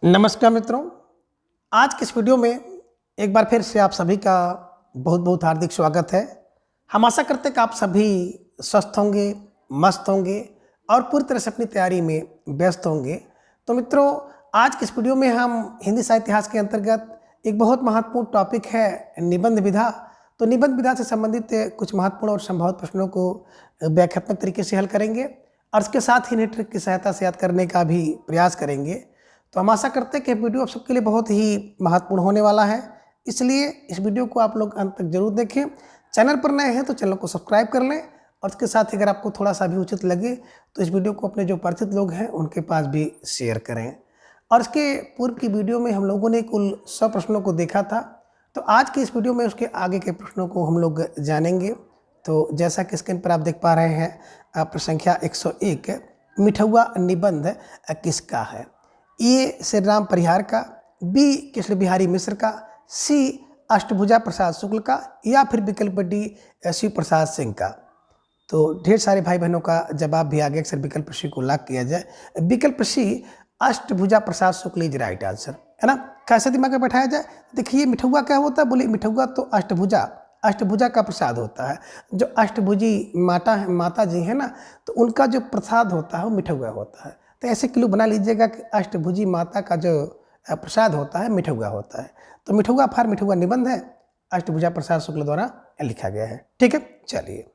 नमस्कार मित्रों, आज के इस वीडियो में एक बार फिर से आप सभी का बहुत बहुत हार्दिक स्वागत है। हम आशा करते हैं कि आप सभी स्वस्थ होंगे, मस्त होंगे और पूरी तरह से अपनी तैयारी में व्यस्त होंगे। तो मित्रों, आज के इस वीडियो में हम हिंदी साहित्य इतिहास के अंतर्गत एक बहुत महत्वपूर्ण टॉपिक है निबंध विधा। तो निबंध विधा से संबंधित कुछ महत्वपूर्ण और संभावित प्रश्नों को व्याख्यात्मक तरीके से हल करेंगे और इसके साथ ही नेट ट्रिक की सहायता से याद करने का भी प्रयास करेंगे। तो हम आशा करते हैं कि वीडियो आप सबके लिए बहुत ही महत्वपूर्ण होने वाला है, इसलिए इस वीडियो को आप लोग अंत तक जरूर देखें। चैनल पर नए हैं तो चैनल को सब्सक्राइब कर लें और इसके साथ ही अगर आपको थोड़ा सा भी उचित लगे तो इस वीडियो को अपने जो परिचित लोग हैं उनके पास भी शेयर करें। और इसके पूर्व की वीडियो में हम लोगों ने कुल 100 प्रश्नों को देखा था, तो आज की इस वीडियो में उसके आगे के प्रश्नों को हम लोग जानेंगे। तो जैसा कि स्क्रीन पर आप देख पा रहे हैं, प्रश्न संख्या 101 मिठुआ निबंध किसका है? ए श्री राम परिहार का, बी कृष्ण बिहारी मिश्र का, सी अष्टभुजा प्रसाद शुक्ल का, या फिर विकल्प डी शिव प्रसाद सिंह का। तो ढेर सारे भाई बहनों का जवाब भी आ गया। अक्सर विकल्प सी को लॉक किया जाए। विकल्प सी अष्टभुजा प्रसाद शुक्ल इज राइट आंसर, है ना। कैसे दिमाग में बैठाया जाए? देखिए, मिठुआ क्या होता है? बोले मिठुआ तो अष्टभुजा का प्रसाद होता है। जो अष्टभुजी माता जी है ना, तो उनका जो प्रसाद होता है वो मिठुआ होता है। तो ऐसे क्लू बना लीजिएगा कि अष्टभुजी माता का जो प्रसाद होता है मिठुआ होता है। तो मिठुआ निबंध है, अष्टभुजा प्रसाद शुक्ल द्वारा लिखा गया है। ठीक है, चलिए।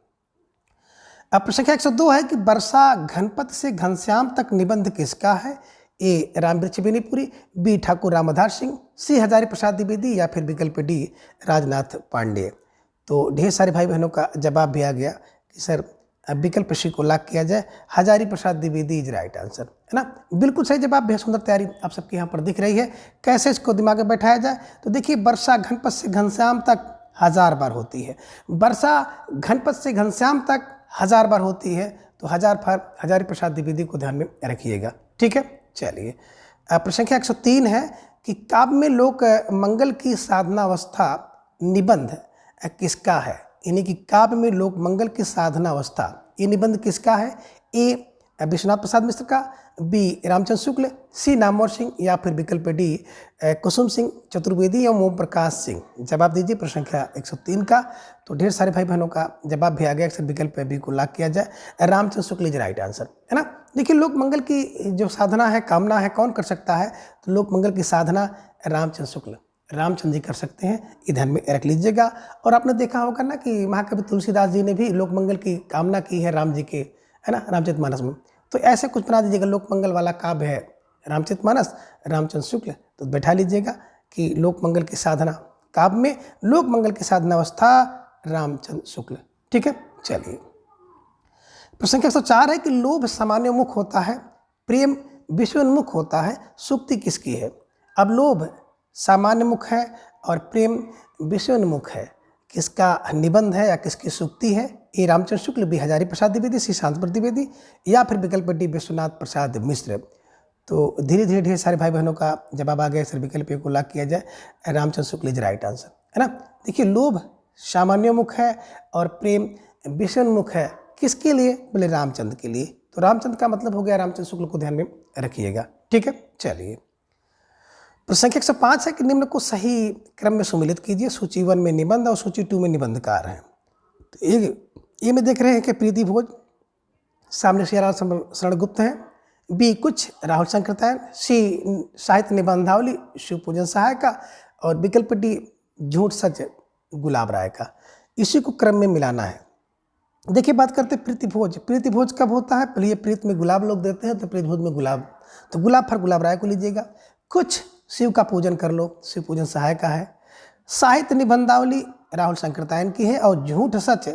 अब प्रश्न संख्या 102 है कि वर्षा घनपत से घनश्याम तक निबंध किसका है? ए रामवृक्ष बेनीपुरी, बी ठाकुर रामधार सिंह, सी हजारी प्रसाद द्विवेदी, या फिर विकल्प डी राजनाथ पांडे। तो ढेर सारे भाई बहनों का जवाब भी आ गया कि सर विकल्प सी को लॉक किया जाए, Hazari Prasad Dwivedi is right answer, है ना। बिल्कुल सही जवाब, बेहद सुंदर तैयारी आप सबके यहाँ पर दिख रही है। कैसे इसको दिमाग में बैठाया जाए? तो देखिए, वर्षा घनपत से घनश्याम तक 1000 बार होती है। वर्षा घनपत से घनश्याम तक 1000 बार होती है, तो हजारी प्रसाद द्विवेदी को ध्यान में रखिएगा। ठीक है, चलिए। प्रश्न संख्या 103 है कि काव्य में लोक मंगल की साधनावस्था निबंध किसका है? यानी कि काव्य में लोक मंगल की साधना अवस्था, ये निबंध किसका है? ए विश्वनाथ प्रसाद मिश्र का, बी रामचंद्र शुक्ल, सी नामवर सिंह, या फिर विकल्प डी कुसुम सिंह चतुर्वेदी या ओम प्रकाश सिंह। जवाब दीजिए प्रश्न संख्या 103 का। तो ढेर सारे भाई बहनों का जवाब भी आ गया। अक्सर विकल्प बी को लॉक किया जाए, Ramchandra Shukla is right answer, है ना। देखिए, लोक मंगल की जो साधना है, कामना है, कौन कर सकता है? तो लोक मंगल की साधना रामचंद्र जी कर सकते हैं, ये ध्यान में रख लीजिएगा। और आपने देखा होगा ना कि महाकवि तुलसीदास जी ने भी लोक मंगल की कामना की है राम जी के, है ना, रामचरितमानस में। तो ऐसे कुछ बना दीजिएगा, लोक मंगल वाला काव्य है रामचरितमानस, रामचंद्र शुक्ल। तो बैठा लीजिएगा कि लोक मंगल की साधना, काव्य में लोक मंगल की साधना अवस्था रामचंद्र शुक्ल। ठीक है, चलिए। प्रश्न संख्या 104 है कि लोभ सामान्योन्मुख होता है, प्रेम विश्वोन्मुख होता है, सूक्ति किसकी है? अब लोभ सामान्य मुख है और प्रेम विश्वोन्मुख है, किसका निबंध है या किसकी सूक्ति है? ए रामचंद्र शुक्ल, बी हजारी प्रसाद द्विवेदी, सी शांतिप्रसाद द्विवेदी, या फिर विकल्प डी विश्वनाथ प्रसाद मिश्र। तो धीरे धीरे ढेर सारे भाई बहनों का जवाब आ गया। सर विकल्प को लॉक किया जाए, Ramchandra Shukla is right answer, है ना। देखिए, लोभ सामान्योन्मुख है और प्रेम विश्वोन्मुख है, किसके लिए? बोले रामचंद्र के लिए। तो रामचंद्र का मतलब हो गया रामचंद्र शुक्ल को ध्यान में रखिएगा। ठीक है, चलिए। प्रश्न संख्या 105 है कि निम्न को सही क्रम में सुमिलित कीजिए। सूची 1 में निबंध और सूची 2 में निबंधकार हैं। तो ये में देख रहे हैं कि प्रीति भोज, सामने सियाराम शरण गुप्त हैं, बी कुछ राहुल संकृतायन, सी साहित्य निबंधावली शिव पूजन सहाय का, और विकल्प डी झूठ सच गुलाब राय का। इसी को क्रम में मिलाना है। देखिए, बात करते प्रीति भोज कब होता है? पहले ये प्रीत में गुलाब लोग देते हैं, तो प्रीति भोज में गुलाब, तो गुलाब फर गुलाब राय को लीजिएगा। कुछ शिव का पूजन कर लो, शिव पूजन सहाय का है। साहित्य निबंधावली राहुल संकृतायन की है, और झूठ सच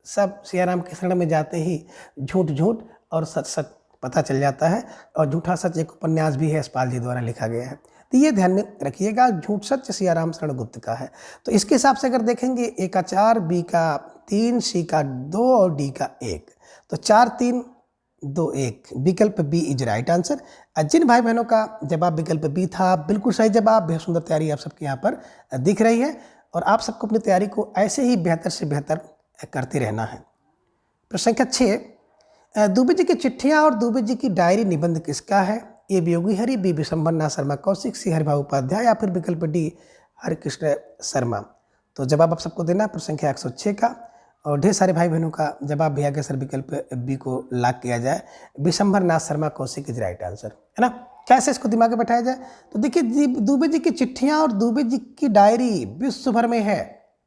सब सियाराम के शरण में जाते ही झूठ और सच सच पता चल जाता है। और झूठा सच एक उपन्यास भी है, यशपाल जी द्वारा लिखा गया है। तो ये ध्यान में रखिएगा, झूठ सच सियाराम शरण गुप्त का है। तो इसके हिसाब से अगर देखेंगे, ए का 4, बी का 3, सी का 2 और डी का 1। तो 4 3 2 1, विकल्प बी इज राइट आंसर। जिन भाई बहनों का जवाब विकल्प बी था, बिल्कुल सही जवाब। बेहद सुंदर तैयारी आप सबके यहाँ पर दिख रही है, और आप सबको अपनी तैयारी को ऐसे ही बेहतर से बेहतर करते रहना है। प्रश्न संख्या 6, दुबे जी की चिट्ठियाँ और दुबे जी की डायरी निबंध किसका है? ए वियोगी हरि, बी विशंभर नाथ शर्मा कौशिक, सी हरिभाऊ उपाध्याय या फिर विकल्प डी हरिकृष्ण शर्मा। तो जवाब आप सबको देना है प्रश्न संख्या 106 का। और ढेर सारे भाई बहनों का जवाब भी आ गया सर, विकल्प बी को लॉक किया जाए, Vishambhar Nath Sharma Kaushik is right answer, है ना। कैसे इसको दिमाग में बैठाया जाए, तो देखिए दुबे जी की चिट्ठियां और दुबे जी की डायरी विश्व भर में है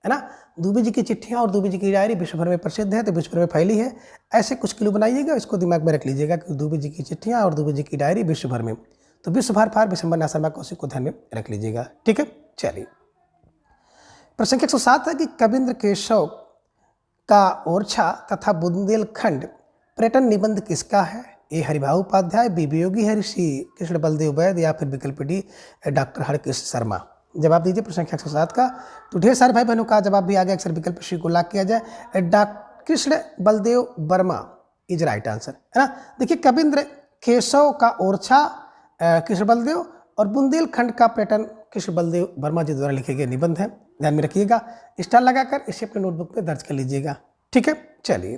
ना। दुबे जी की चिट्ठियां और दुबे जी की डायरी विश्व भर में प्रसिद्ध है, तो विश्व भर में फैली है। ऐसे कुछ क्लू बनाइएगा, इसको दिमाग में रख लीजिएगा कि दुबे जी की चिट्ठियां और दुबे जी की डायरी विश्व भर में, तो विश्व भर फार विशंभर नाथ शर्मा कौशिक को ध्यान में रख लीजिएगा, ठीक है। चलिए प्रश्न 107 है कि कविंद्र केशव का ओरछा तथा बुंदेलखंड पर्यटन निबंध किसका है, ए हरिभाऊ उपाध्याय, बी वियोगी हरि, सी कृष्ण बलदेव वैद या फिर विकल्प डी डॉक्टर हरकृष्ण शर्मा। जवाब दीजिए प्रश्न 107 का। तो ढेर सारे भाई बहनों का जवाब भी आ गया, अक्सर विकल्प सी को लॉक किया जाए, doctor Krishna Baldev Verma is right answer, है ना। देखिए कविंद्र केशव का ओरछा कृष्ण बलदेव और बुंदेलखंड का पर्यटन कृष्ण बलदेव वर्मा जी द्वारा लिखे गए निबंध हैं, ध्यान में रखिएगा, स्टार लगाकर इसे अपने नोटबुक में दर्ज कर लीजिएगा, ठीक है। चलिए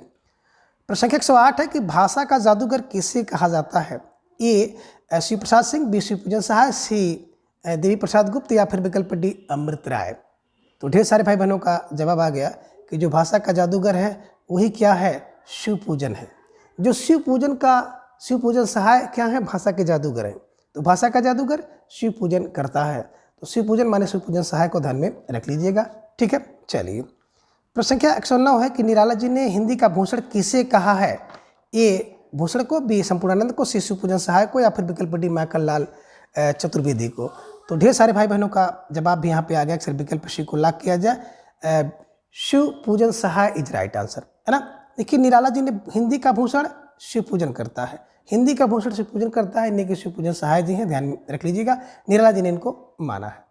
प्रश्न 108 है कि भाषा का जादूगर किसे कहा जाता है, ए शिव प्रसाद सिंह, बी शिवपूजन सहाय, सी देवी प्रसाद गुप्त या फिर विकल्प डी अमृत राय। तो ढेर सारे भाई बहनों का जवाब आ गया कि जो भाषा का जादूगर है वही क्या है, शिवपूजन है। जो शिवपूजन सहाय क्या है, भाषा के जादूगर हैं। तो भाषा का जादूगर शिवपूजन करता है, तो शिवपूजन माने शिवपूजन सहाय को ध्यान में रख लीजिएगा, ठीक है। चलिए प्रश्न संख्या 109 है कि निराला जी ने हिंदी का भूषण किसे कहा है, ए भूषण को, बी संपूर्णानंद को, सी शिवपूजन सहाय को या फिर विकल्प डी माखन लाल चतुर्वेदी को। तो ढेर सारे भाई बहनों का जवाब भी यहाँ पे आ गया, अक्सर विकल्प सी को लॉक किया जाए, शिवपूजन सहाय इज राइट आंसर, है ना। देखिए निराला जी ने हिंदी का भूषण शिवपूजन करता है, हिंदी का भूषण शिवपूजन करता है, इन्हीं के शिवपूजन सहाय जी हैं, ध्यान में रख लीजिएगा, निराला जी ने इनको माना है।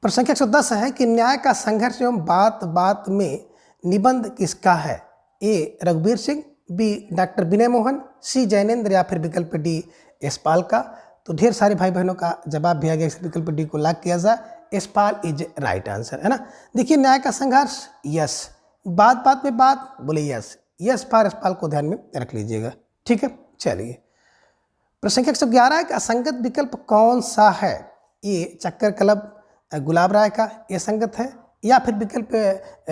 प्रश्न संख्या 110 है कि न्याय का संघर्ष एवं बात बात में निबंध किसका है, ए रघुवीर सिंह, बी डॉक्टर विनय मोहन, सी जैनेन्द्र या फिर विकल्प डी यशपाल का। तो ढेर सारे भाई बहनों का जवाब भी आ गया, विकल्प डी को लॉक किया जाए, यशपाल इज राइट आंसर, है ना। देखिए न्याय का संघर्ष यस, बात बात में बात बोले यस, यस फॉर यशपाल को ध्यान में रख लीजिएगा, ठीक है। चलिए प्रश्न संख्या 111 है कि असंगत विकल्प कौन सा है, ए चक्कर क्लब गुलाब राय का यह संगत है, या फिर विकल्प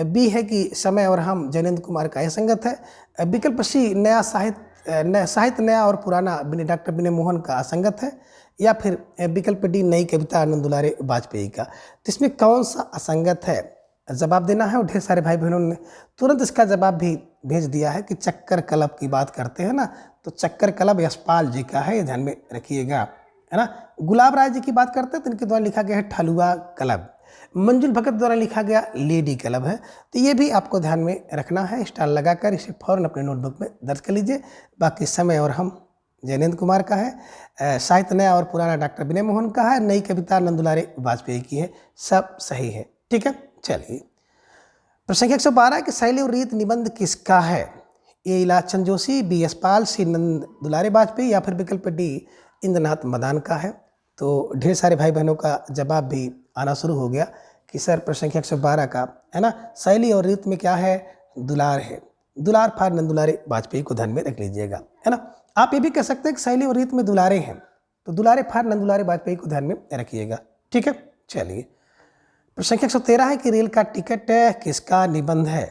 बी है कि समय और हम जैनेन्द्र कुमार का यह संगत है, विकल्प सी नया साहित्य नया और पुराना डॉक्टर विनय मोहन का असंगत है, या फिर विकल्प डी नई कविता आनंद दुलारे वाजपेयी का। तो इसमें कौन सा असंगत है, जवाब देना है। और ढेर सारे भाई बहनों ने तुरंत इसका जवाब भी भेज दिया है कि चक्कर क्लब की बात करते हैं ना, तो चक्कर क्लब यशपाल जी का है, ये ध्यान में रखिएगा, है ना। गुलाब राय जी की बात करते हैं तो इनके द्वारा लिखा गया है ठलुआ क्लब, मंजुल भगत द्वारा लिखा गया लेडी क्लब है, तो ये भी आपको ध्यान में रखना है, स्टार लगाकर इसे फौरन अपने नोटबुक में दर्ज कर लीजिए। बाकी समय और हम जैनेन्द्र कुमार का है, साहित्य नया और पुराना डॉक्टर विनय मोहन का है, नई कविता आनंद दुलारे वाजपेयी की है, सब सही है, ठीक है। चलिए प्रश्न संख्या 112 है कि शैली और रीत निबंध किसका है, ए इलाचंद जोशी, बी यशपाल, सी नंद दुलारे वाजपेयी या फिर विकल्प डी इंद्रनाथ मदान का है। तो ढेर सारे भाई बहनों का जवाब भी आना शुरू हो गया कि सर प्रश्न संख्या 112 का, है ना, शैली और रीत में क्या है, दुलार है, दुलार फार नंद दुलारे वाजपेयी को ध्यान में रख लीजिएगा, है ना। आप ये भी कह सकते हैं कि शैली और रीत में दुलारे हैं, तो दुलारे फार नंद दुलारे वाजपेयी को ध्यान में रखिएगा, ठीक है। चलिए प्रश्न संख्या 113 है कि रेल का टिकट किसका निबंध है,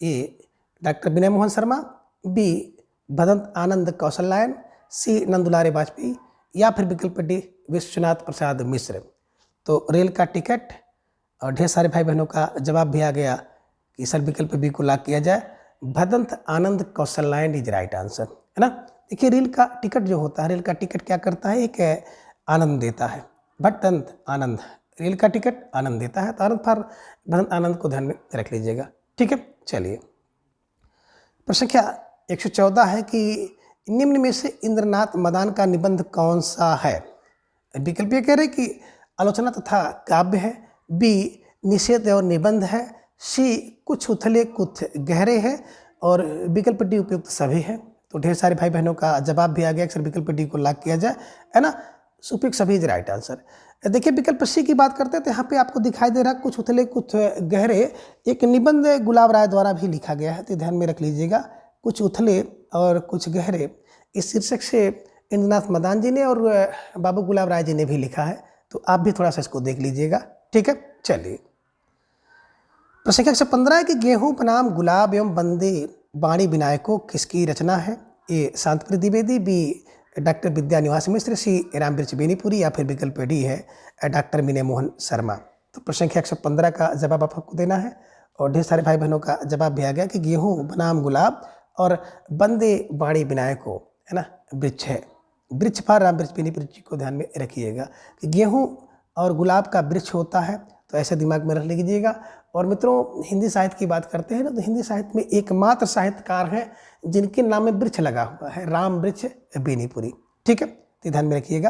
ए डॉक्टर विनय मोहन शर्मा, बी भदंत आनंद कौशल्यायन, सी नंदुलारे वाजपेयी या फिर विकल्प डी विश्वनाथ प्रसाद मिश्र। तो रेल का टिकट, और ढेर सारे भाई बहनों का जवाब भी आ गया कि सर विकल्प बी को लॉक किया जाए, Bhadant Anand Kausalyayan is right answer, है ना। देखिए रेल का टिकट जो होता है, रेल का टिकट क्या करता है, एक आनंद देता है, भदंत आनंद, रेल का टिकट आनंद देता है, तो आनंद फॉर भदंत आनंद को ध्यान में रख लीजिएगा, ठीक है। चलिए प्रश्न संख्या 114 है कि निम्न में से इंद्रनाथ मदान का निबंध कौन सा है, विकल्प ये कह रहे कि आलोचना तथा काव्य है, बी निषेध और निबंध है, सी कुछ उथले कुछ गहरे है, और विकल्प डी उपयुक्त सभी है। तो ढेर सारे भाई बहनों का जवाब भी आ गया, अक्सर विकल्प डी को लॉक किया जाए, है ना, उपयुक्त सभी इज राइट आंसर। देखिए विकल्प सी की बात करते हैं तो यहाँ पे आपको दिखाई दे रहा है कुछ उथले कुछ गहरे, एक निबंध गुलाब राय द्वारा भी लिखा गया है, तो ध्यान में रख लीजिएगा, कुछ उथले और कुछ गहरे, इस शीर्षक से इंद्रनाथ मदान जी ने और बाबू गुलाब राय जी ने भी लिखा है, तो आप भी थोड़ा सा इसको देख लीजिएगा। ठीक है, चलिए। प्रश्न संख्या 115 है कि गेहूं बनाम गुलाब एवं बंदे बाणी विनायको किसकी रचना है? ए शांतिप्रिय द्विवेदी, बी डॉक्टर विद्या निवास मिश्र, सी रामवृक्ष बेनीपुरी, या फिर विकल्प डी है डॉक्टर विनय मोहन शर्मा। तो प्रश्न संख्या 115 का जवाब आपको देना है और ढेर सारे भाई बहनों का जवाब भी आ गया कि गेहूं बनाम गुलाब और बंदे बाणी विनायको, है ना, वृक्ष है। वृक्ष पर रामवृक्ष बेनीपुरी जी को ध्यान में रखिएगा कि गेहूं और गुलाब का वृक्ष होता है, तो ऐसे दिमाग में रख लीजिएगा। और मित्रों, हिंदी साहित्य की बात करते हैं ना, तो हिंदी साहित्य में एकमात्र साहित्यकार हैं जिनके नाम में वृक्ष लगा हुआ है, रामवृक्ष बेनीपुरी। ठीक है, तो ध्यान में रखिएगा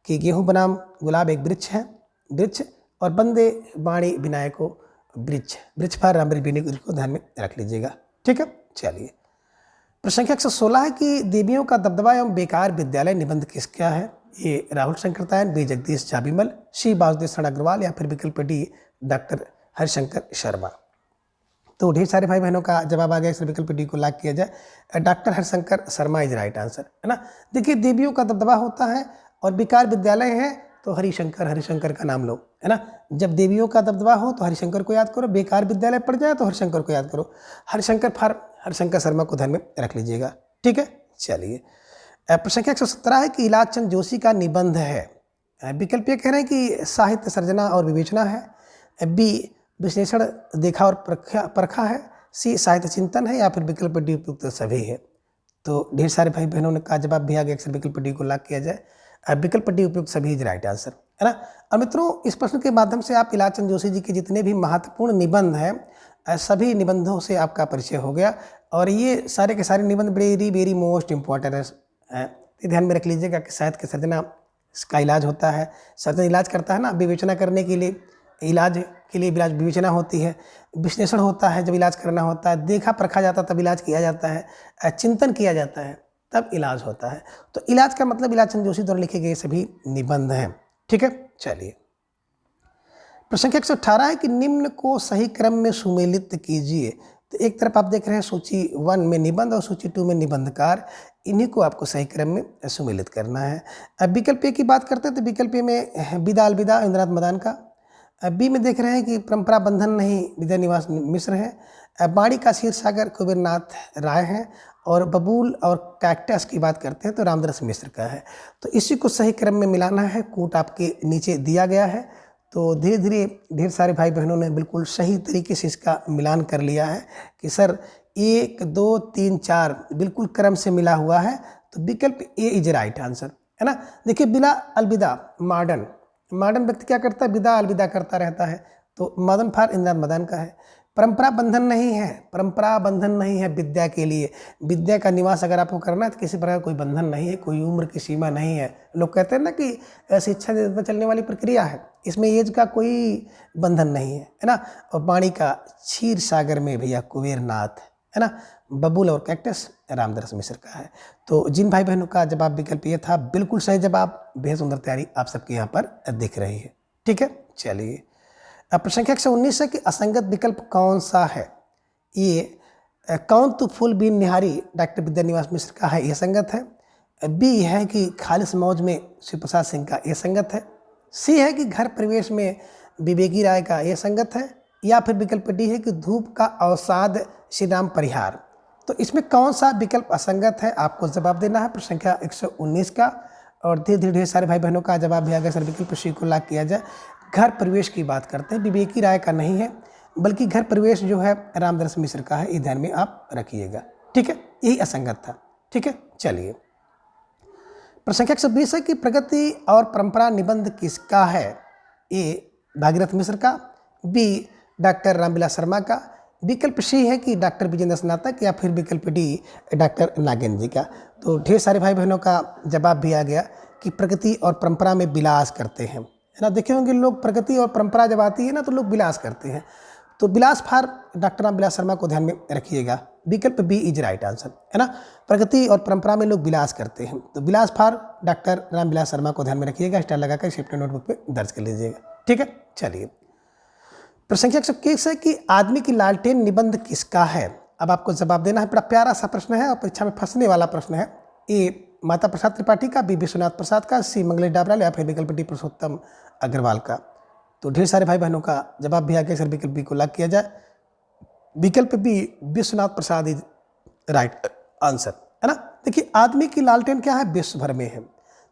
कि गेहूं बनाम गुलाब एक वृक्ष है, वृक्ष, और बंदे बाणी विनायको वृक्ष, वृक्ष पर रामवृक्ष बेनीपुरी को ध्यान में रख लीजिएगा। ठीक है, चलिए। प्रश्न संख्या 116 है कि देवियों का दबदबा एवं बेकार विद्यालय निबंध किसका है? ए राहुल शंकरतायन, बी जगदीश झाबीमल, सी वासुदेव शरण अग्रवाल, या फिर विकल्प डी डॉक्टर हरिशंकर शर्मा। तो ढेर सारे भाई बहनों का जवाब आ गया, इस विकल्प डी को लॉक किया जाए। Doctor Harishankar Sharma is right answer, है ना। देखिए, देवियों का दबदबा होता है और बेकार विद्यालय है, तो हरिशंकर का नाम लो, है ना। जब देवियों का दबदबा हो तो हरिशंकर को याद करो, बेकार विद्यालय पड़ जाए तो हरिशंकर को याद करो। हरिशंकर शर्मा को ध्यान में रख लीजिएगा। ठीक है, चलिए। प्रश्न संख्या 117 है कि इलाज चंद जोशी का निबंध है। विकल्प ये कह रहे हैं कि साहित्य सर्जना और विवेचना है, बी विश्लेषण देखा और परखा है, सी साहित्य चिंतन है, या फिर विकल्प डी उपयुक्त सभी है। तो ढेर सारे भाई बहनों ने का जवाब भी आ गया, अक्सर विकल्प डी को लॉक किया जाए। विकल्प डी उपयुक्त सभी इज राइट आंसर, है ना। और मित्रों, इस प्रश्न के माध्यम से आप इलाज चंद जोशी जी के जितने भी महत्वपूर्ण निबंध हैं, सभी निबंधों से आपका परिचय हो गया। और ये सारे के सारे निबंध वेरी वेरी मोस्ट इम्पॉर्टेंट है। ध्यान में रख लीजिएगा कि साहित्य के सर्जना का इलाज होता है, सर्जन इलाज करता है ना, विवेचना करने के लिए, इलाज के लिए इलाज विवेचना होती है, विश्लेषण होता है जब इलाज करना होता है, देखा परखा जाता है तब इलाज किया जाता है, चिंतन किया जाता है तब इलाज होता है। तो इलाज का मतलब इलाज चंद जोशी द्वारा लिखे गए सभी निबंध हैं। ठीक है, चलिए। प्रश्न संख्या 118 है कि निम्न को सही क्रम में सुमेलित कीजिए। तो एक तरफ आप देख रहे हैं सूची 1 में निबंध और सूची 2 में निबंधकार, इन्हीं को आपको सही क्रम में सुमेलित करना है। अब विकल्प ए की बात करते हैं तो विकल्प ए में विदा अलविदा इंद्रनाथ मदान का, बी में देख रहे हैं कि परंपरा बंधन नहीं विद्या निवास मिश्र है, बाणी का क्षीर सागर कुबेरनाथ राय है, और बबूल और कैक्टस की बात करते हैं तो रामदास मिश्र का है। तो इसी को सही क्रम में मिलाना है, कूट आपके नीचे दिया गया है। तो धीरे धीरे ढेर सारे भाई बहनों ने बिल्कुल सही तरीके से इसका मिलान कर लिया है कि सर 1 2 3 4 बिल्कुल क्रम से मिला हुआ है, तो विकल्प ए इज राइट आंसर, है ना। देखिए, बिला अलविदा मॉडर्न व्यक्ति क्या करता है, विदा अलविदा करता रहता है, तो मदन फार इंद्रनाथ मदान का है। परंपरा बंधन नहीं है विद्या के लिए, विद्या का निवास अगर आपको करना है तो किसी प्रकार कोई बंधन नहीं है, कोई उम्र की सीमा नहीं है। लोग कहते हैं ना कि शिक्षा देते चलने वाली प्रक्रिया है, इसमें एज का कोई बंधन नहीं है ना। और बाणी का क्षीर सागर में भैया कुबेरनाथ, है ना। बबूल और कैक्टस रामदास मिश्र का है। तो जिन भाई बहनों का जवाब विकल्प ये था, बिल्कुल सही जवाब, बेहद सुंदर तैयारी आप सबके यहाँ पर दिख रही है। ठीक है, चलिए। अब प्रश्न संख्या 119 है कि असंगत विकल्प कौन सा है? ये कौन तू फूल बीन निहारी डॉक्टर विद्या निवास मिश्र का है, ये संगत है। बी है कि खालिस मौज में शिव प्रसाद सिंह का, ये संगत है। सी है कि घर प्रवेश में विवेकी राय का, ये संगत है। या फिर विकल्प डी है कि धूप का अवसाद श्री राम परिहार। तो इसमें कौन सा विकल्प असंगत है, आपको जवाब देना है प्रश्न संख्या 119 का। और धीरे धीरे ढेर सारे भाई बहनों का जवाब भी आ गया, सर विकल्प सी को लॉक किया जाए। घर प्रवेश की बात करते हैं, विवेकी राय का नहीं है, बल्कि घर प्रवेश जो है रामदास मिश्र का है, ये ध्यान में आप रखिएगा। ठीक है, यही असंगत था। ठीक है, चलिए। प्रश्न संख्या 120 है कि प्रगति और परंपरा निबंध किसका है? ए भागीरथ मिश्र का, बी डॉक्टर रामविलास शर्मा का, विकल्प सी है कि डॉक्टर विजेंद्र स्नातक, या फिर विकल्प डी डॉक्टर नागेंद्र जी का। तो ढेर सारे भाई बहनों का जवाब भी आ गया कि प्रगति और परंपरा में विलास करते हैं, है ना। देखे होंगे लोग, प्रगति और परंपरा जब आती है ना तो लोग विलास करते हैं। तो विलास फार डॉक्टर रामविलास शर्मा को ध्यान में रखिएगा, विकल्प बी इज राइट आंसर, है ना। प्रगति और परंपरा में लोग विलास करते हैं, तो विलास फार डॉक्टर रामविलास शर्मा को ध्यान में रखिएगा, स्टार लगाकर सेफ्टी नोटबुक पे दर्ज कर लीजिएगा। ठीक है, चलिए। प्रश्न संख्या 121 है कि आदमी की लालटेन निबंध किसका है? अब आपको जवाब देना है, बड़ा प्यारा सा प्रश्न है और परीक्षा में फंसने वाला प्रश्न है। ए माता प्रसाद त्रिपाठी का, बी विश्वनाथ प्रसाद का, सी मंगलेश डाबराल या फिर विकल्प डी पुरुषोत्तम अग्रवाल का। तो ढेर सारे भाई बहनों का जवाब भी आ गया। सर विकल्प बी को लॉक किया जाए। विकल्प B Vishwanath Prasad is right answer, है ना। देखिए आदमी की लालटेन क्या है, विश्व भर में है,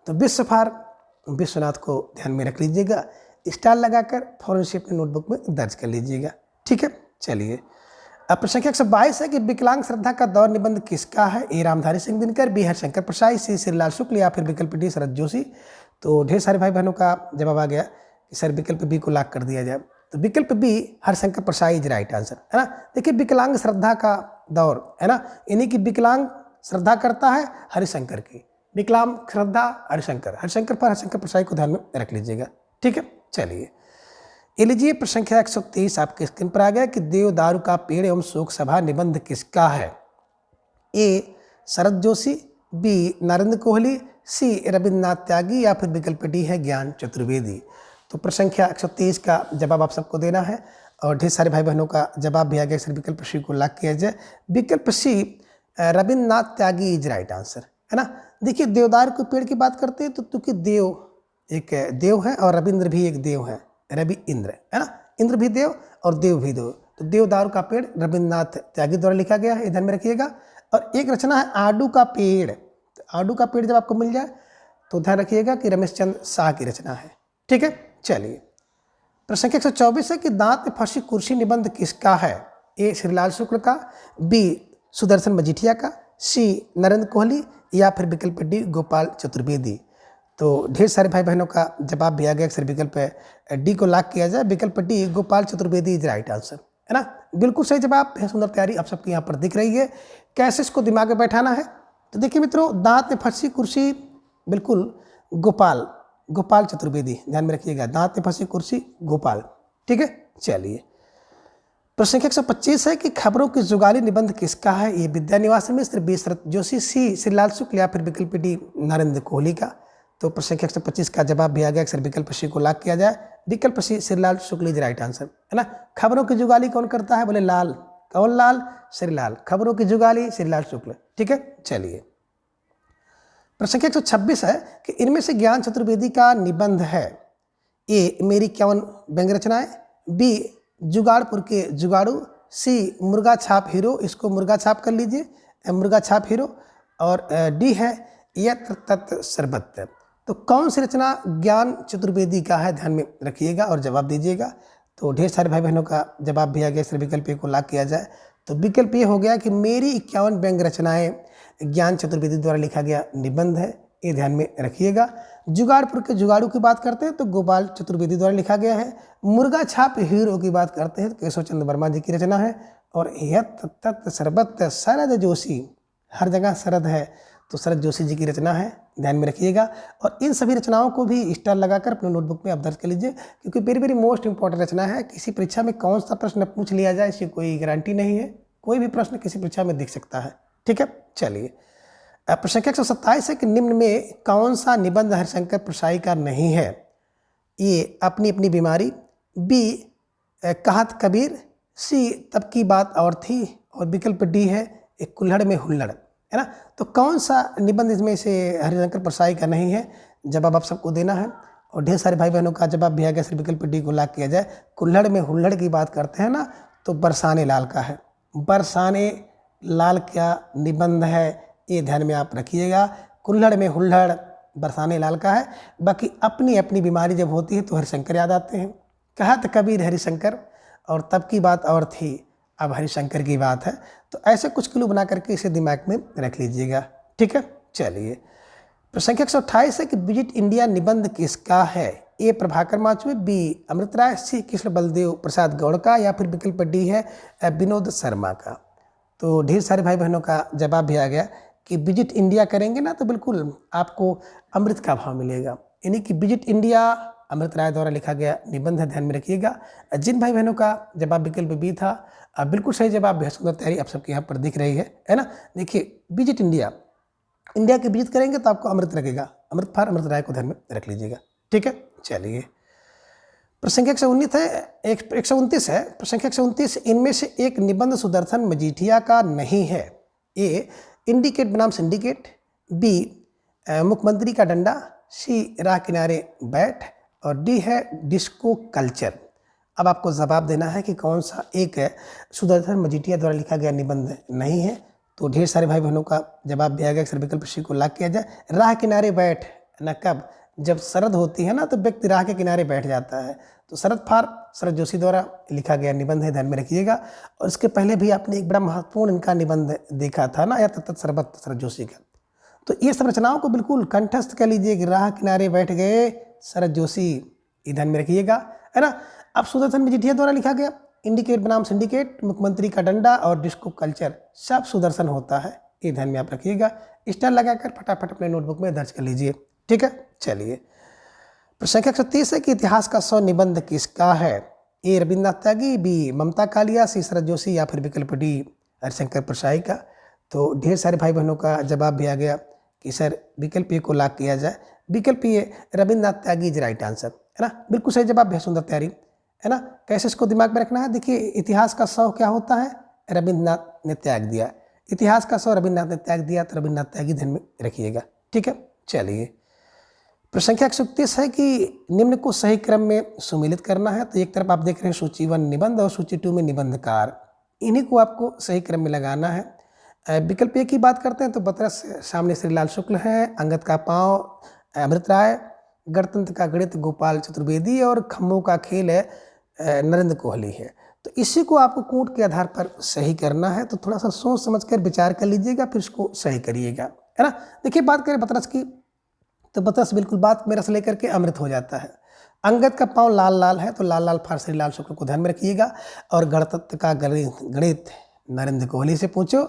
तो विश्व भर विश्वनाथ को ध्यान में रख लीजिएगा, स्टार लगाकर फौरन से अपने नोटबुक में दर्ज कर लीजिएगा। ठीक है, चलिए अब प्रश्न संख्या 122 है कि विकलांग श्रद्धा का दौर निबंध किसका है। ए रामधारी सिंह दिनकर, बी हरिशंकर प्रसाई, सी श्रीलाल शुक्ल या फिर विकल्प डी शरद जोशी। तो ढेर सारे भाई बहनों का जवाब आ गया कि सर विकल्प बी को लॉक कर दिया जाए। तो विकल्प B Harishankar Prasai is right answer, है ना। देखिए विकलांग श्रद्धा का दौर, है ना, यानी कि विकलांग श्रद्धा करता है हरिशंकर की, विकलांग श्रद्धा हरिशंकर, हरिशंकर पर हरिशंकर प्रसाई को ध्यान में रख लीजिएगा। ठीक है, चलिए ये लीजिए प्रश्न संख्या 123 आपके स्क्रीन पर आ गया कि देवदारू का पेड़ एवं शोक सभा निबंध किसका है। ए शरद जोशी, बी नरेंद्र कोहली, सी रविन्द्रनाथ त्यागी या फिर विकल्प डी है ज्ञान चतुर्वेदी। तो प्रश्न संख्या 123 का जवाब आप सबको देना है और ढेर सारे भाई बहनों का जवाब भी आ गया। सर विकल्प सी को लॉक किया जाए। विकल्प सी रविन्द्रनाथ त्यागी इज राइट आंसर, है ना। देखिए देवदारू के पेड़ की बात करते हैं तो क्योंकि देव एक देव है और रविंद्र भी एक देव है, रवि इंद्र, है ना, इंद्र भी देव और देव भी देव। तो देवदारू का पेड़ रविन्द्रनाथ त्यागी द्वारा लिखा गया है, ध्यान में रखिएगा। और एक रचना है आडू का पेड़। तो आडू का पेड़ जब आपको मिल जाए तो ध्यान रखिएगा कि रमेश चंद्र शाह की रचना है। ठीक है, चलिए प्रश्न संख्या 124 है कि दांत में फंसी कुर्सी निबंध किसका है। ए श्रीलाल शुक्ल का, बी सुदर्शन मजीठिया का, सी नरेंद्र कोहली या फिर विकल्प डी गोपाल चतुर्वेदी। तो ढेर सारे भाई बहनों का जवाब भी आ गया। सर विकल्प डी को लॉक किया जाए। विकल्प D Gopal Chaturvedi is right answer, है ना, बिल्कुल सही जवाब है। सुंदर तैयारी आप सबकी यहाँ पर दिख रही है। कैसे इसको दिमाग में बैठाना है, तो देखिए मित्रों दांत में फंसी कुर्सी बिल्कुल गोपाल चतुर्वेदी, ध्यान में रखिएगा, दांत में फंसी कुर्सी गोपाल। ठीक है, चलिए प्रश्न संख्या 125 है कि खबरों की जुगाली निबंध किसका है। ये विद्यानिवास मिश्र, बी शरद जोशी, सी श्रीलाल शुक्ल या फिर विकल्प डी नरेंद्र कोहली का। तो प्रश्न संख्या 125 का जवाब भी आ गया। सर विकल्प सी को लॉक किया जाए। विकल्प सी श्रीलाल शुक्ल इज राइट आंसर, है ना। खबरों की जुगाली कौन करता है, बोले लाल, कौन लाल, श्रीलाल। खबरों की जुगाली श्रीलाल शुक्ल। ठीक है, चलिए प्रश्न संख्या 126 है कि इनमें से ज्ञान चतुर्वेदी का निबंध है। ए मेरी 51 व्यंग्य रचनाएं, बी जुगाड़पुर के जुगाड़ू, सी मुर्गा छाप हीरो, इसको मुर्गा छाप कर लीजिए, मुर्गा छाप हीरो, और डी है यत्र तत्र सर्वत्र। तो कौन सी रचना ज्ञान चतुर्वेदी का है, ध्यान में रखिएगा और जवाब दीजिएगा। तो ढेर सारे भाई बहनों का जवाब भी आ गया। सर विकल्प ए को लॉक किया जाए। तो विकल्प ये हो गया कि मेरी 51 व्यंग्य रचनाएं ज्ञान चतुर्वेदी द्वारा लिखा गया निबंध है, ये ध्यान में रखिएगा। जुगाड़पुर के जुगाड़ू की बात करते हैं तो गोपाल चतुर्वेदी द्वारा लिखा गया है। मुर्गा छाप हीरो की बात करते हैं तो केशव चंद्र वर्मा जी की रचना है। और यत्र तत्र सर्वत्र शरद जोशी, हर जगह शरद है तो शरद जोशी जी की रचना है, ध्यान में रखिएगा। और इन सभी रचनाओं को भी स्टार लगाकर अपने नोटबुक में आप दर्ज कर लीजिए, क्योंकि वेरी वेरी मोस्ट इंपॉर्टेंट रचना है। किसी परीक्षा में कौन सा प्रश्न पूछ लिया जाए इसकी कोई गारंटी नहीं है, कोई भी प्रश्न किसी परीक्षा में दिख सकता है। ठीक है, चलिए प्रश्न संख्या 127 है कि निम्न में कौन सा निबंध हरिशंकर प्रसाई का नहीं है। ये अपनी अपनी बीमारी, बी कहत कबीर, सी तब की बात और थी, और विकल्प डी है एक कुल्हड़ में हुल्लड़, है ना। तो कौन सा निबंध इसमें से हरिशंकर प्रसाई का नहीं है, जवाब आप सबको देना है। और ढेर सारे भाई बहनों का जवाब भी आ गया। सिर्फ विकल्प डी को लॉक किया जाए। कुल्हड़ में हुल्लड़ की बात करते हैं ना, तो बरसाने लाल का है। बरसाने लाल क्या निबंध है, ये ध्यान में आप रखिएगा। कुल्हड़ में हुल्लड़ बरसाने लाल का है। बाकी अपनी अपनी बीमारी जब होती है तो हरिशंकर याद आते हैं। कहत कबीर हरिशंकर, और तब की बात और थी, अब हरिशंकर की बात है। तो ऐसे कुछ क्लू बना करके इसे दिमाग में रख लीजिएगा। ठीक है, चलिए प्रश्न संख्या 128 है कि विजिट इंडिया निबंध किसका है। ए प्रभाकर माचवे, बी अमृत राय, सी कृष्ण बलदेव प्रसाद गौड़ का, या फिर विकल्प डी है विनोद शर्मा का। तो ढेर सारे भाई बहनों का जवाब भी आ गया कि विजिट इंडिया करेंगे ना तो बिल्कुल आपको अमृत का भाव मिलेगा, यानी कि विजिट इंडिया अमृत राय द्वारा लिखा गया निबंध है, ध्यान में रखिएगा। जिन भाई बहनों का जवाब विकल्प बी था, बिल्कुल सही जवाब, बेहद सुंदर तैयारी आप सबके यहाँ पर दिख रही है ना। देखिए विजिट इंडिया, इंडिया की विजिट करेंगे तो आपको अमृत लगेगा, अमृत फार अमृत राय को ध्यान में रख लीजिएगा। ठीक है, चलिए प्रश्न संख्या 129 है 129 है प्रश्न संख्या 129, इनमें से एक निबंध सुदर्शन मजीठिया का नहीं है। ए इंडिकेट बनाम सिंडिकेट, बी मुख्यमंत्री का डंडा, सी राह किनारे बैठ और डी है डिस्को कल्चर। अब आपको जवाब देना है कि कौन सा एक सुदर्शन मजीठिया द्वारा लिखा गया निबंध नहीं है। तो ढेर सारे भाई बहनों का जवाब भी आ गया। अक्सर विकल्प सी को लॉक किया जाए। राह किनारे बैठ न कब, जब शरद होती है ना तो व्यक्ति राह के किनारे बैठ जाता है। तो शरद फार शरद जोशी द्वारा लिखा गया निबंध है, ध्यान में रखिएगा। और इसके पहले भी आपने एक बड़ा महत्वपूर्ण इनका निबंध देखा था ना, या तत्त शरबत शरद जोशी का। तो ये सब रचनाओं को बिल्कुल कंठस्थ कर लीजिए कि राह किनारे बैठ गए शरद जोशी, ये ध्यान में रखिएगा, है ना। अब सुदर्शन मजीठिया द्वारा लिखा गया, इंडिकेट बनाम सिंडिकेट, मुख्यमंत्री का डंडा और डिस्को कल्चर, सब सुदर्शन होता है, ये ध्यान में आप रखिएगा। स्टार लगाकर फटाफट अपने नोटबुक में दर्ज कर लीजिए, ठीक है। चलिए, प्रश्न संख्या 130 है कि इतिहास का 100 निबंध किसका है? ए रविन्द्रनाथ त्यागी, बी ममता कालिया, सी शरद जोशी या फिर विकल्प डी हरिशंकर परसाई का। तो ढेर सारे भाई बहनों का जवाब भी आ गया कि सर विकल्प ए को लॉक किया जाए। विकल्प ए रविन्द्रनाथ त्यागी इज राइट आंसर, है ना, बिल्कुल सही जवाब है सुंदर तैयारी, है ना। कैसे इसको दिमाग में रखना है? देखिए, इतिहास का 100 क्या होता है? रविन्द्रनाथ ने त्याग दिया, इतिहास का 100 रविन्द्रनाथ ने त्याग दिया, तो रविन्द्रनाथ त्यागी ध्यान में रखिएगा, ठीक है। चलिए, प्रश्न संख्या 131 है कि निम्न को सही क्रम में सुमेलित करना है। तो एक तरफ आप देख रहे हैं सूची 1 निबंध और सूची 2 में निबंधकार, इन्हीं को आपको सही क्रम में लगाना है। विकल्प ए की बात करते हैं तो बतरस सामने श्रीलाल शुक्ल है, अंगद का पाँव अमृत राय, गणतंत्र का गणित गोपाल चतुर्वेदी और खम्भों का खेल है नरेंद्र कोहली है। तो इसी को आपको कोट के आधार पर सही करना है। तो थोड़ा सा सोच समझ कर विचार कर लीजिएगा, फिर इसको सही करिएगा, है ना। देखिए, बात करें बतरस की, तो बतरस बिल्कुल बात में रस लेकर के अमृत हो जाता है। अंगद का पाँव लाल लाल है, तो लाल लाल फारसी लाल शुक्ल को ध्यान में रखिएगा। और गणतंत्र का गणित नरेंद्र कोहली से पूछो,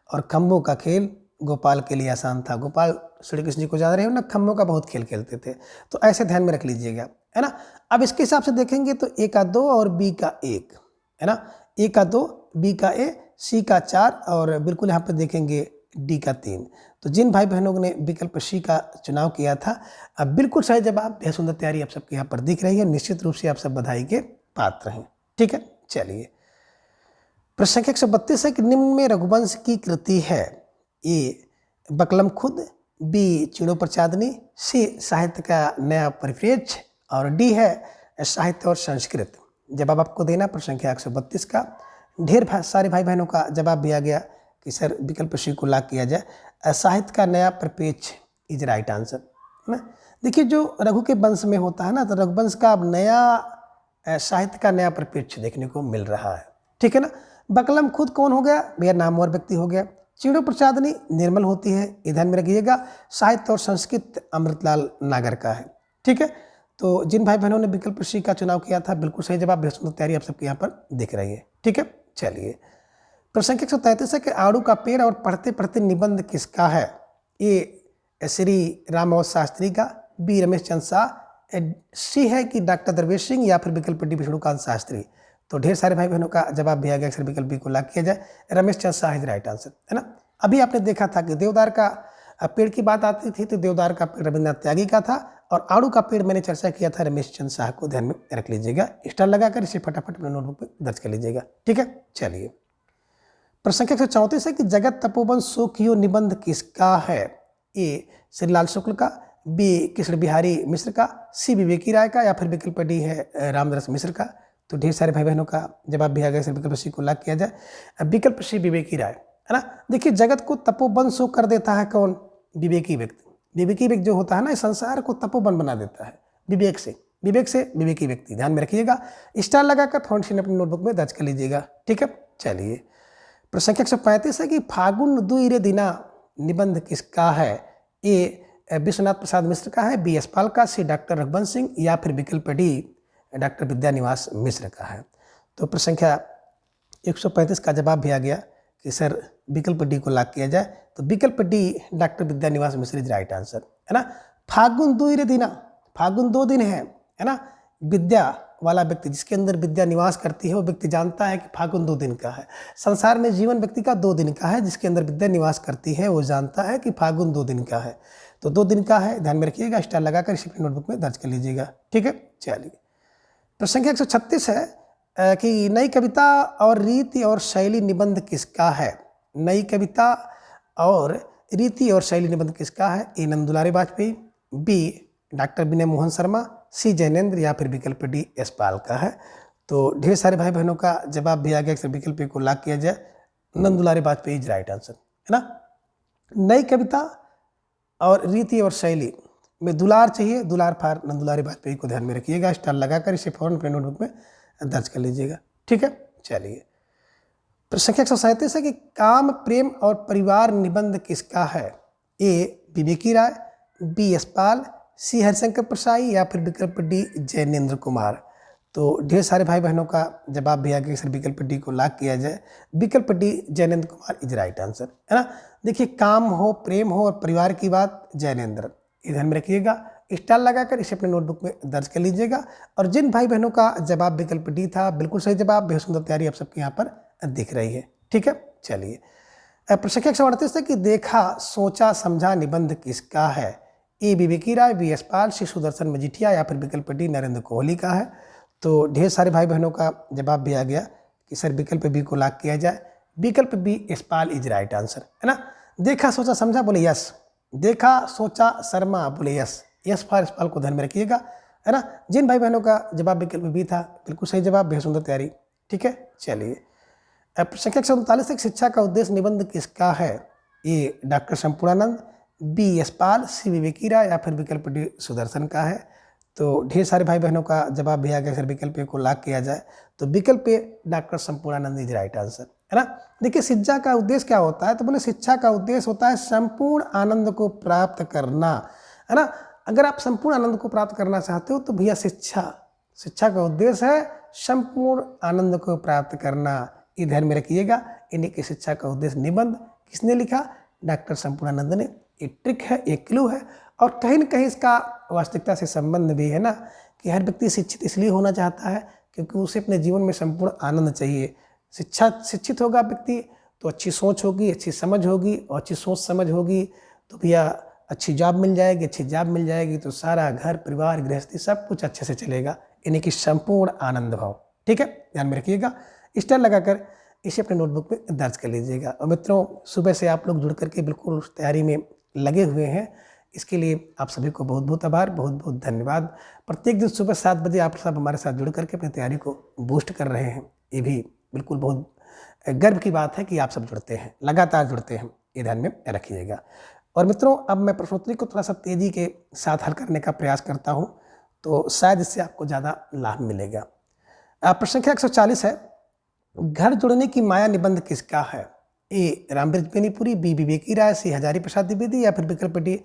और खम्भों का खेल गोपाल के लिए आसान था। गोपाल श्री कृष्ण जी को जान रहे हो ना, खम्भों का बहुत खेल खेलते थे। तो ऐसे ध्यान में रख लीजिएगा, है ना। अब इसके हिसाब से देखेंगे तो ए का 2 और बी का 1, है ना। ए का 2, बी का ए, सी का 4 और बिल्कुल यहाँ पे देखेंगे डी का 3। तो जिन भाई बहनों ने विकल्प सी का चुनाव किया था, अब बिल्कुल सही जवाब, बेहद सुंदर तैयारी आप सबके यहाँ पर दिख रही है। निश्चित रूप से आप सब बधाई के पात्र हैं, ठीक है। चलिए, प्रश्न संख्या 132 है कि निम्न में रघुवंश की कृति है। ए बकलम खुद, बी चिड़ोप्रचादनी, सी साहित्य का नया परिप्रेक्ष्य और डी है साहित्य और संस्कृत। जवाब आपको देना प्रश्न संख्या 132 का। ढेर सारे भाई बहनों का जवाब भी आ गया कि सर विकल्प सी को लॉक किया जाए, साहित्य का नया परिप्रेक्ष्य इज राइट आंसर, है ना। देखिए, जो रघु के वंश में होता है ना, तो रघुवंश का अब नया साहित्य का नया परिप्रेक्ष्य देखने को मिल रहा है, ठीक है ना। बकलम खुद कौन हो गया भैया? नामवर व्यक्ति हो गया। चिड़ो प्रसादनी निर्मल होती है, ध्यान में रखिएगा। साहित्य और संस्कृत अमृतलाल नागर का है, ठीक है। तो जिन भाई बहनों ने विकल्प सी का चुनाव किया था, बिल्कुल सही जवाब, बेहद सुंदर तैयारी आप सबके यहाँ पर दिख रही है, ठीक है। चलिए, प्रश्न संख्या 133 है कि आड़ू का पेड़ और पढ़ते पढ़ते निबंध किसका है? ए श्री रामवत शास्त्री का, बी रमेश चंद्र शाह, सी है कि डॉक्टर दरवेश सिंह या फिर विकल्प डी विष्णुकांत शास्त्री। तो ढेर सारे भाई बहनों का जवाब भी आ गया, अक्सर विकल्प बी को लॉक किया जाए, Ramesh Chandra Shah is right answer, है ना। अभी आपने देखा था कि देवदार का पेड़ की बात आती थी, तो देवदार का पेड़ रविन्द्रनाथ त्यागी का था, और आड़ू का पेड़ मैंने चर्चा किया था रमेश चंद्र शाह को, ध्यान में रख लीजिएगा। स्टार लगाकर इसे फटाफट अपने नोटबुक में दर्ज कर लीजिएगा, ठीक है। चलिए, प्रश्न संख्या 134 है कि जगत तपोवन सोखियो निबंध किसका है? ए श्रीलाल शुक्ल का, बी कृष्ण बिहारी मिश्र का, सी विवेकी राय का या फिर विकल्प डी है रामदास मिश्र का। तो ढेर सारे भाई बहनों का जवाब भी आ गया, विकल्प सी को लॉक किया जाए। विकल्प सी विवेकी राय, है ना। देखिए, जगत को तपोवन सो कर देता है कौन? विवेकी व्यक्ति। विवेकी व्यक्ति जो होता है ना, इस संसार को तपोवन बना देता है विवेक से विवेकी व्यक्ति, ध्यान में रखिएगा। स्टार लगाकर फाउंडेशन अपनी नोटबुक में दर्ज कर लीजिएगा, ठीक है। चलिए, प्रश्न संख्या 135 है कि फागुन दुईरे दिना निबंध किसका है? ए विश्वनाथ प्रसाद मिश्र का है, बी यशपाल का, सी डॉक्टर रघुवंश सिंह या फिर विकल्प डी डॉक्टर विद्यानिवास मिश्र का है। तो प्रश्न संख्या 135 का जवाब भी आ गया कि सर विकल्प डी को लॉक किया जाए। तो विकल्प D doctor Vidyanivas Mishra is right answer, है ना। फागुन दुईरे दिना, फागुन 2 दिन है ना। विद्या वाला व्यक्ति, जिसके अंदर विद्या निवास करती है, वो व्यक्ति जानता है कि फागुन 2 दिन का है। संसार में जीवन व्यक्ति का 2 दिन का है, जिसके अंदर विद्या निवास करती है वो जानता है कि फागुन 2 दिन का है। तो 2 दिन का है, ध्यान में रखिएगा। स्टार लगाकर इसे अपनी नोटबुक में दर्ज कर लीजिएगा, ठीक है। चलिए, प्रश्न संख्या 136 है कि नई कविता और रीति और शैली निबंध किसका है? नई कविता और रीति और शैली निबंध किसका है? ए नंदुलारे वाजपेयी, बी डॉक्टर विनय मोहन शर्मा, सी जैनेन्द्र या फिर विकल्प डी यशपाल का है। तो ढेर सारे भाई बहनों का जवाब भी आ गया। अक्सर विकल्प को लॉक किया जाए, नंदुलारे वाजपेयी इज राइट आंसर, है ना। नई कविता और रीति और शैली में दुलार चाहिए, दुलार फार नंदुलारे वाजपेयी को ध्यान में रखिएगा, स्टार लगाकर इसे फौरन अपने नोटबुक में दर्ज कर लीजिएगा। ठीक है, चलिए। प्रश्न संख्या 137 है कि काम, प्रेम और परिवार निबंध किसका है? ए विवेकी राय, बी यशपाल, सी हरिशंकर प्रसाई या फिर विकल्प डी जैनेन्द्र कुमार। तो ढेर सारे भाई बहनों का जवाब भी आ गया। सर विकल्प डी को लॉक किया जाए, विकल्प D Jainendra Kumar is right answer, है ना। देखिए, काम हो, प्रेम हो और परिवार की बात, जैनेन्द्र, ध्यान में रखिएगा, स्टार लगाकर इसे अपने नोटबुक में दर्ज कर लीजिएगा। और जिन भाई बहनों का जवाब विकल्प डी था, बिल्कुल सही जवाब, बेहद सुंदर तैयारी आप सबके यहाँ पर दिख रही है। ठीक है, चलिए। प्रश्न संख्या 138 है कि देखा, सोचा, समझा निबंध किसका है? ए विवेकी राय, बी यशपाल, सी सुदर्शन मजीठिया या फिर विकल्प डी नरेंद्र कोहली का है। तो ढेर सारे भाई बहनों का जवाब भी आ गया कि सर विकल्प बी को लॉक किया जाए, विकल्प B Yashpal is right answer, है ना। देखा, सोचा, समझा बोले यस, देखा, सोचा, शर्मा बोले यस, यस फॉर यशपाल को ध्यान में रखिएगा, है ना। जिन भाई बहनों का जवाब विकल्प बी था, बिल्कुल सही जवाब, बेहद सुंदर तैयारी। ठीक है, चलिए। संख्या 139 शिक्षा का उद्देश्य निबंध किसका है? ए डॉक्टर संपूर्णानंद, बी यशपाल, सी विवेकी राय या फिर विकल्प डी सुदर्शन का है। तो ढेर सारे भाई बहनों का जवाब भी आ गया। सर विकल्प को लॉक किया जाए तो विकल्प doctor Sampurnanand is right answer, है ना। देखिए, शिक्षा का उद्देश्य क्या होता है? तो बोले शिक्षा का उद्देश्य होता है संपूर्ण आनंद को प्राप्त करना, है ना। अगर आप संपूर्ण आनंद को प्राप्त करना चाहते हो तो भैया शिक्षा का उद्देश्य है संपूर्ण आनंद को प्राप्त करना, ये ध्यान में रखिएगा। इन्हीं की शिक्षा का उद्देश्य निबंध किसने लिखा? डॉक्टर संपूर्णानंद ने। ये ट्रिक है, ये क्लू है, और कहीं न कहीं इसका वास्तविकता से संबंध भी है ना, कि हर व्यक्ति शिक्षित इसलिए होना चाहता है क्योंकि उसे अपने जीवन में संपूर्ण आनंद चाहिए। शिक्षित होगा व्यक्ति तो अच्छी सोच होगी, अच्छी समझ होगी, और अच्छी सोच समझ होगी तो भैया अच्छी जॉब मिल जाएगी, अच्छी जॉब मिल जाएगी तो सारा घर परिवार गृहस्थी सब कुछ अच्छे से चलेगा, यानी कि संपूर्ण आनंद भाव। ठीक है, ध्यान में रखिएगा, स्टार लगाकर इसे अपने नोटबुक में दर्ज कर लीजिएगा। और मित्रों, सुबह से आप लोग जुड़ करके बिल्कुल उस तैयारी में लगे हुए हैं, इसके लिए आप सभी को बहुत बहुत आभार, बहुत बहुत धन्यवाद। प्रत्येक दिन सुबह 7 बजे आप सब हमारे साथ जुड़ करके अपनी तैयारी को बूस्ट कर रहे हैं, ये भी बिल्कुल बहुत गर्व की बात है कि आप सब जुड़ते हैं, लगातार जुड़ते हैं, ये ध्यान में रखिएगा। और मित्रों, अब मैं प्रश्नोत्तरी को थोड़ा सा तेज़ी के साथ हल करने का प्रयास करता हूँ, तो शायद इससे आपको ज़्यादा लाभ मिलेगा। प्रश्न संख्या 140 है, घर जोड़ने की माया निबंध किसका है? ए रामबृज बेनीपुरी, बी विवेकी राय, सी हजारी प्रसाद द्विवेदी या फिर विकल्प डी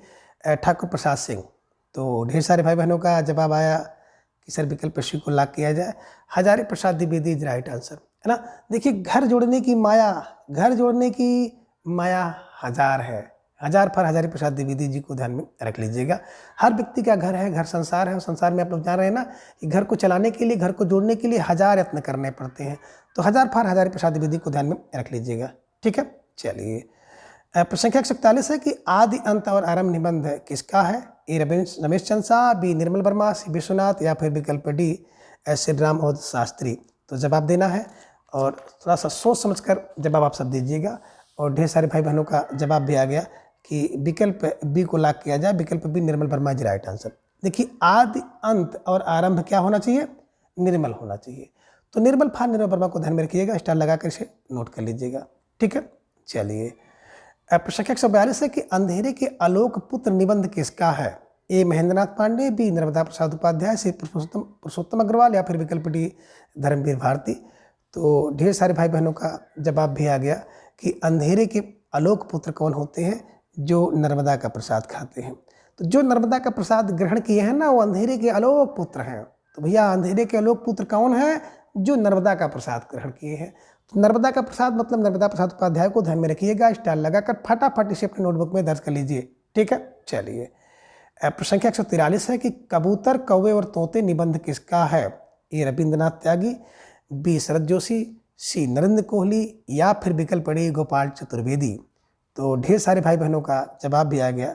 ठाकुर प्रसाद सिंह। तो ढेर सारे भाई बहनों का जवाब आया कि सर विकल्प सी को लॉक किया जाए, Hazari Prasad Dwivedi is right answer, है ना। देखिए, घर जोड़ने की माया हजार है, हजार पर हजारी प्रसाद द्विवेदी जी को ध्यान में रख लीजिएगा। हर व्यक्ति का घर है, घर संसार है, और संसार में आप लोग जान रहे हैं ना कि घर को चलाने के लिए, घर को जोड़ने के लिए हजार यत्न करने पड़ते हैं, तो हजार फार हजारी प्रसाद द्विवेदी को ध्यान में रख लीजिएगा। ठीक है, चलिए। प्रश्न संख्या 141 है कि आदि अंत और आरंभ निबंध किसका है? ए रमेश चंद शाह, बी निर्मल वर्मा, सी विश्वनाथ या फिर विकल्प डी श्री राम और शास्त्री। तो जवाब देना है और थोड़ा सा सोच समझकर जवाब आप सब दीजिएगा। और ढेर सारे भाई बहनों का जवाब भी आ गया कि विकल्प बी को लॉक किया जाए, विकल्प B Nirmal Verma is right answer. देखिए, आदि अंत और आरंभ क्या होना चाहिए? निर्मल होना चाहिए। तो निर्मल फार निर्मल वर्मा को ध्यान में रखिएगा, स्टार लगाकर इसे नोट कर लीजिएगा। ठीक है, चलिए। प्रश्न संख्या 142 है कि अंधेरे के आलोक पुत्र निबंध किसका है? ए महेंद्रनाथ पांडे, बी नर्मदा प्रसाद उपाध्याय, सी पुरुषोत्तम अग्रवाल या फिर विकल्प डी धर्मवीर भारती। तो ढेर सारे भाई बहनों का जवाब भी आ गया कि अंधेरे के आलोक पुत्र कौन होते हैं? जो नर्मदा का प्रसाद खाते हैं। तो जो नर्मदा का प्रसाद ग्रहण किए हैं ना, वो अंधेरे के आलोक पुत्र हैं। तो भैया, अंधेरे के आलोक पुत्र कौन है? जो नर्मदा का प्रसाद ग्रहण किए हैं। तो नर्मदा का प्रसाद मतलब नर्मदा प्रसाद उपाध्याय को ध्यान में रखिएगा, स्टार लगाकर फटाफट इसे अपने नोटबुक में दर्ज कर लीजिए। ठीक है, चलिए। प्रश्न संख्या 143 है कि कबूतर, कौवे और तोते निबंध किसका है? ए रविंद्रनाथ त्यागी, बी शरद जोशी, सी नरेंद्र कोहली या फिर विकल्प डी गोपाल चतुर्वेदी। तो ढेर सारे भाई बहनों का जवाब भी आ गया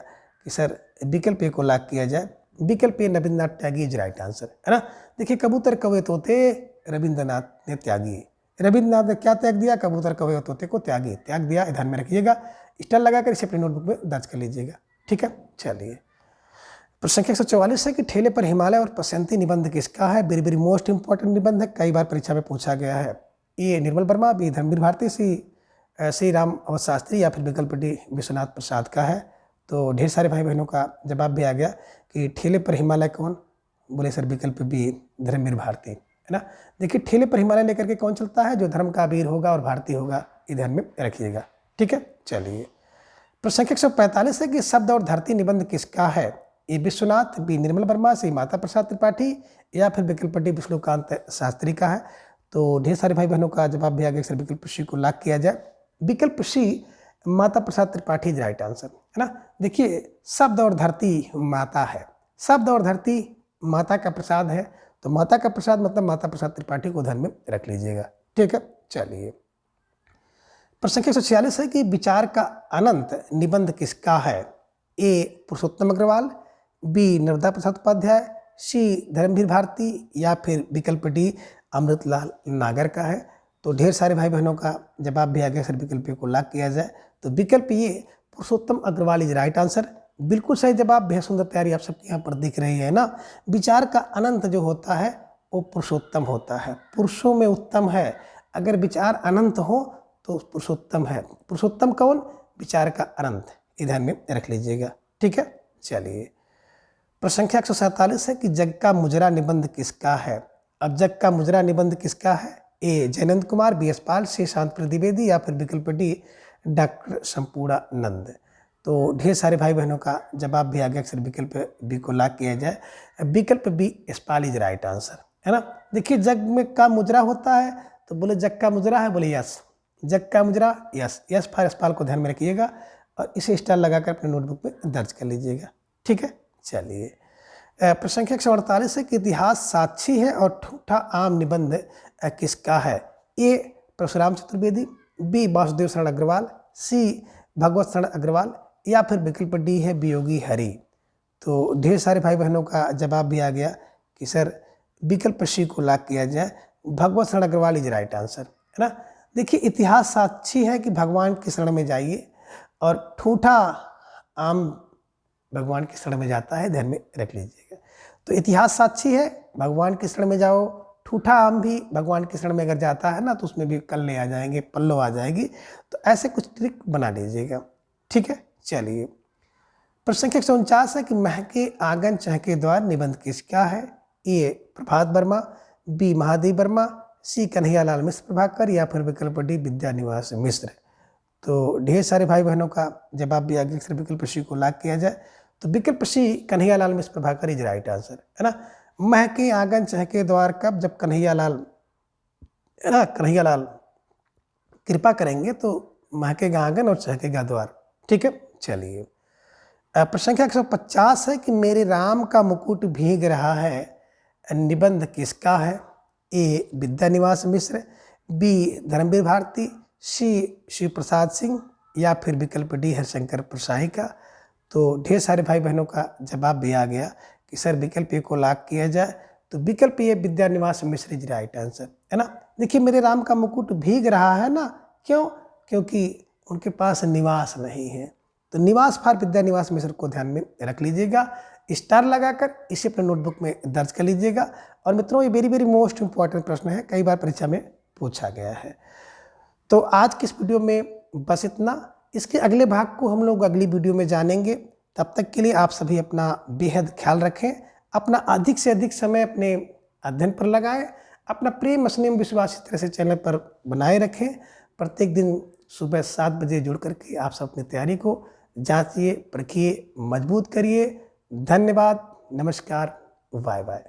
कि सर विकल्प ए को लॉक किया जाए, विकल्प ए रविंद्रनाथ त्यागी इज राइट आंसर, है ना। देखिए, कबूतर, कौवे, तोते रविंद्रनाथ ने त्यागी। रविंद्रनाथ ने क्या त्याग दिया? कबूतर, कौवे और तोते को त्याग दिया, ध्यान में रखिएगा, स्टार लगाकर इसे अपनी नोटबुक में दर्ज कर लीजिएगा। ठीक है, चलिए। प्रश्न संख्या 144 है कि ठेले पर हिमालय और बसंती निबंध किसका है? वेरी वेरी मोस्ट इंपॉर्टेंट निबंध है, कई बार परीक्षा में पूछा गया है। ए निर्मल वर्मा, बी धर्मवीर भारती, सी श्री राम अवध शास्त्री या फिर विकल्प डी विश्वनाथ प्रसाद का है। तो ढेर सारे भाई बहनों का जवाब भी आ गया कि ठेले पर हिमालय कौन? बोले सर विकल्प बी धर्मवीर भारती, है ना। देखिए ठेले पर हिमालय लेकर के कौन चलता है? जो धर्म का वीर होगा और भारतीय होगा, ये ध्यान में रखिएगा। ठीक है, चलिए। प्रश्न संख्या 145 है कि शब्द और धरती निबंध किसका है? ए विश्वनाथ, बी निर्मल वर्मा, सी माता प्रसाद त्रिपाठी या फिर विकल्प डी विष्णुकांत शास्त्री का है। तो ढेर सारे भाई बहनों का जवाब भी आ गया सर विकल्प सी को लॉक किया जाए। विकल्प सी Mata Prasad Tripathi is right answer, है ना। देखिए शब्द और धरती माता है, शब्द और धरती माता का प्रसाद है, तो माता का प्रसाद मतलब माता प्रसाद त्रिपाठी को ध्यान में रख लीजिएगा। ठीक है, चलिए। प्रश्न संख्या 146 है कि विचार का अनंत निबंध किसका है? ए पुरुषोत्तम अग्रवाल, बी नर्मदा प्रसाद उपाध्याय, सी धर्मवीर भारती या फिर विकल्प डी अमृतलाल नागर का है। तो ढेर सारे भाई बहनों का जवाब भी आ गया सर विकल्प को लॉक किया जाए। तो विकल्प ये पुरुषोत्तम अग्रवाल इज राइट आंसर, बिल्कुल सही जवाब। बेहद सुंदर तैयारी आप सबके यहाँ पर दिख रही है ना। विचार का अनंत जो होता है वो पुरुषोत्तम होता है, पुरुषों में उत्तम है। अगर विचार अनंत हो तो पुरुषोत्तम है। पुरुषोत्तम कौन? विचार का अनंत, ये ध्यान में रख लीजिएगा। ठीक है, चलिए। प्रश्न संख्या 147 है कि जग का मुजरा निबंध किसका है? अब जग का मुजरा निबंध किसका है? ए जयनंद कुमार, बी यशपाल, सी शांत द्विवेदी या फिर विकल्प डी डॉक्टर संपूर्णानंद। तो ढेर सारे भाई बहनों का जवाब भी आ गया अक्सर विकल्प बी को लॉक किया जाए। विकल्प B Yashpal is right answer, है ना। देखिए जग में का मुजरा होता है, तो बोले जग का मुजरा है, बोले यस, जग का मुजरा यस, यस फॉर यशपाल को ध्यान में रखिएगा और इसे स्टार लगाकर अपने नोटबुक में दर्ज कर लीजिएगा। ठीक है, चलिए। प्रश्न संख्या 148 है कि इतिहास साक्षी है और ठूठा आम निबंध किसका है? ए परशुराम चतुर्वेदी, बी वासुदेव शरण अग्रवाल, सी भगवत शरण अग्रवाल या फिर विकल्प डी है वियोगी हरि। तो ढेर सारे भाई बहनों का जवाब भी आ गया कि सर विकल्प सी को लॉक किया जाए, भगवत शरण अग्रवाल इज राइट आंसर, है ना। देखिए इतिहास साक्षी है कि भगवान की शरण में जाइए और ठूठा आम भगवान की शरण में जाता है, ध्यान में रख लीजिएगा। तो इतिहास साक्षी है, भगवान की शरण में जाओ। ठूठा आम भी भगवान की शरण में अगर जाता है ना तो उसमें भी कल्ले आ जाएंगे, पल्लो आ जाएगी। तो ऐसे कुछ ट्रिक बना लीजिएगा। ठीक है, चलिए। प्रश्न संख्या 149 है कि महके आंगन चहके द्वार निबंध किसका है? ए प्रभात वर्मा, बी महादेव वर्मा, सी कन्हैयालाल मिश्र प्रभाकर या फिर विकल्प डी विद्यानिवास मिश्र। तो ढेर सारे भाई बहनों का जवाब भी आगे अक्सर विकल्प सी को लॉक किया जाए। तो विकल्प सी कन्हैयालाल मिश्र प्रभाकर इज राइट आंसर, है ना। महके आंगन चहके द्वार कब? जब कन्हैयालाल, है ना, कन्हैयालाल कृपा करेंगे तो महकेगा आंगन और चहकेगा द्वार। ठीक है, चलिए। प्रश्न संख्या 150 है कि मेरे राम का मुकुट भीग रहा है निबंध किसका है? ए विद्यानिवास मिश्र, बी धर्मवीर भारती, सी शिव प्रसाद सिंह या फिर विकल्प डी हरिशंकर प्रसाही का। तो ढेर सारे भाई बहनों का जवाब भी आ गया कि सर विकल्प ए को लॉक किया जाए। तो विकल्प ए विद्यानिवास मिश्र इज राइट आंसर, है ना। देखिए मेरे राम का मुकुट भीग रहा है ना, क्यों? क्योंकि उनके पास निवास नहीं है। तो निवास फॉर विद्यानिवास मिश्र को ध्यान में रख लीजिएगा, स्टार लगाकर इसे अपने नोटबुक में दर्ज कर लीजिएगा। और मित्रों ये वेरी वेरी मोस्ट इंपॉर्टेंट प्रश्न है, कई बार परीक्षा में पूछा गया है। तो आज की इस वीडियो में बस इतना। इसके अगले भाग को हम लोग अगली वीडियो में जानेंगे। तब तक के लिए आप सभी अपना बेहद ख्याल रखें, अपना अधिक से अधिक समय अपने अध्ययन पर लगाएं, अपना प्रेम स्नेह विश्वास इस तरह से चैनल पर बनाए रखें। प्रत्येक दिन सुबह 7 बजे जुड़ करके आप सब अपनी तैयारी को जांचिए, परखिए, मजबूत करिए। धन्यवाद, नमस्कार, बाय बाय।